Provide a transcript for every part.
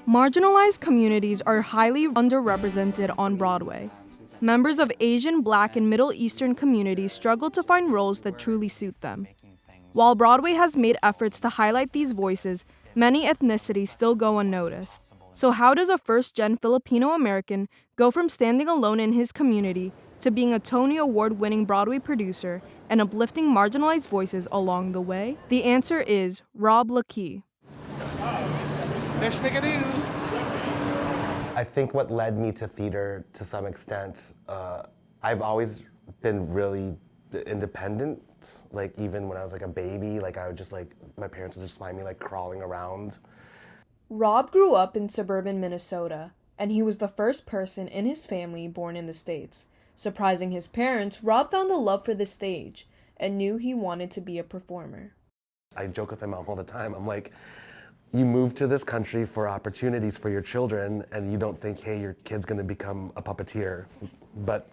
Marginalized communities are highly underrepresented on Broadway. Members of Asian, Black, and Middle Eastern communities struggle to find roles that truly suit them. While Broadway has made efforts to highlight these voices, many ethnicities still go unnoticed. So how does a first-gen Filipino American go from standing alone in his community to being a Tony Award-winning Broadway producer and uplifting marginalized voices along the way? The answer is Rob Laqui. I think what led me to theater to some extent, I've always been really independent. Like even when I was like a baby, like I would just like, my parents would just find me like crawling around. Rob grew up in suburban Minnesota, and he was the first person in his family born in the States. Surprising his parents, Rob found a love for the stage and knew he wanted to be a performer. I joke with my mom all the time. I'm like, you move to this country for opportunities for your children, and you don't think, hey, your kid's gonna become a puppeteer. But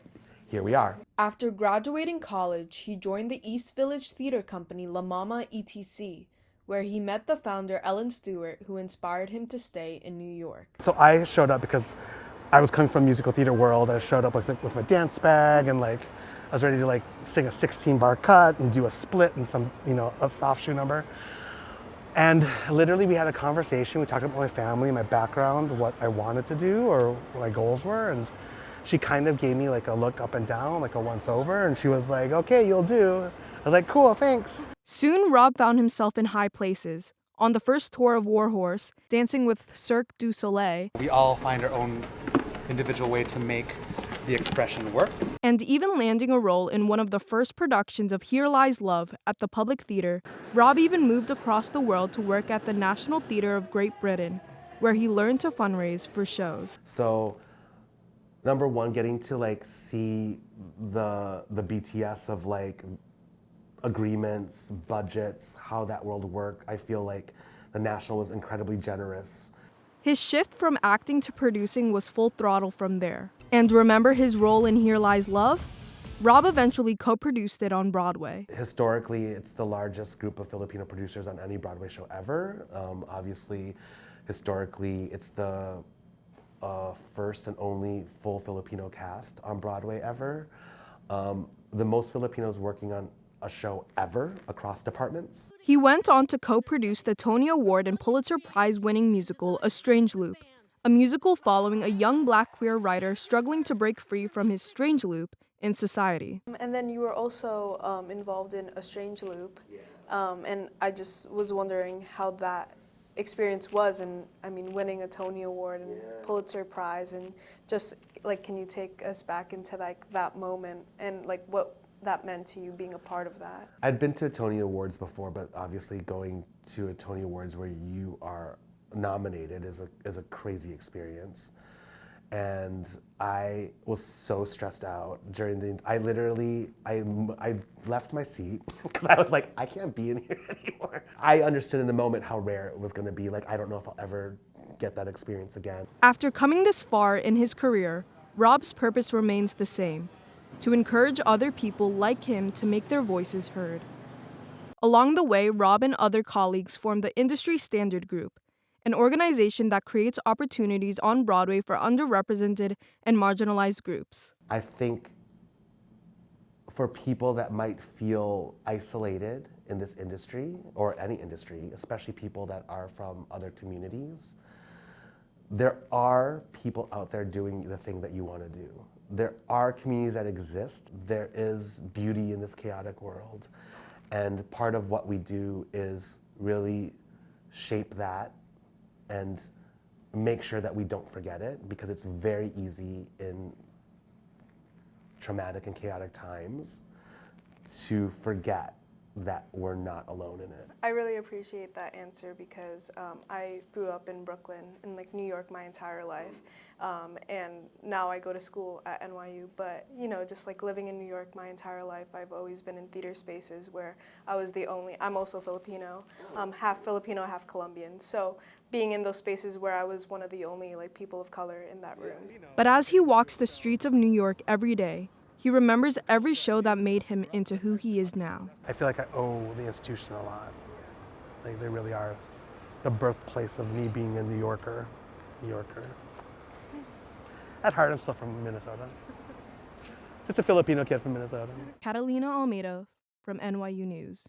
here we are. After graduating college, he joined the East Village theater company La Mama ETC, where he met the founder Ellen Stewart, who inspired him to stay in New York. So I showed up because I was coming from musical theater world. I showed up with my dance bag, and like I was ready to like sing a 16-bar cut and do a split and some, a soft shoe number. And literally we had a conversation. We talked about my family, my background, what I wanted to do or what my goals were. And she kind of gave me like a look up and down, like a once over. And she was like, okay, you'll do. I was like, cool, thanks. Soon, Rob found himself in high places. On the first tour of Warhorse, dancing with Cirque du Soleil. We all find our own individual way to make the expression work. And even landing a role in one of the first productions of Here Lies Love at the Public Theater, Rob even moved across the world to work at the National Theatre of Great Britain, where he learned to fundraise for shows. So, number one, getting to like see the BTS of like agreements, budgets, how that world worked. I feel like the National was incredibly generous. His shift from acting to producing was full throttle from there. And remember his role in Here Lies Love? Rob eventually co-produced it on Broadway. Historically, it's the largest group of Filipino producers on any Broadway show ever. Obviously, historically, it's the first and only full Filipino cast on Broadway ever. The most Filipinos working on a show ever across departments. He went on to co-produce the Tony Award and Pulitzer Prize-winning musical A Strange Loop, a musical following a young Black queer writer struggling to break free from his strange loop in society. And then you were also involved in A Strange Loop, and I just was wondering how that experience was, and I mean winning a Tony Award and Pulitzer Prize, and just like, can you take us back into like that moment and like what that meant to you being a part of that? I'd been to Tony Awards before, but obviously going to a Tony Awards where you are nominated is a crazy experience. And I was so stressed out during I left my seat because I was like, I can't be in here anymore. I understood in the moment how rare it was gonna be. Like, I don't know if I'll ever get that experience again. After coming this far in his career, Rob's purpose remains the same: to encourage other people like him to make their voices heard. Along the way, Rob and other colleagues formed the Industry Standard Group, an organization that creates opportunities on Broadway for underrepresented and marginalized groups. I think for people that might feel isolated in this industry, or any industry, especially people that are from other communities, there are people out there doing the thing that you want to do. There are communities that exist. There is beauty in this chaotic world. And part of what we do is really shape that and make sure that we don't forget it, because it's very easy in traumatic and chaotic times to forget that we're not alone in it. I really appreciate that answer because I grew up in Brooklyn, in like New York my entire life, and now I go to school at NYU, but just like living in New York my entire life, I've always been in theater spaces where I was the only, I'm also Filipino, half Colombian, so being in those spaces where I was one of the only like people of color in that room. But as he walks the streets of New York every day, he remembers every show that made him into who he is now. I feel like I owe the institution a lot. They really are the birthplace of me being a New Yorker. New Yorker. At heart, I'm still from Minnesota. Just a Filipino kid from Minnesota. Catalina Almeida from NYU News.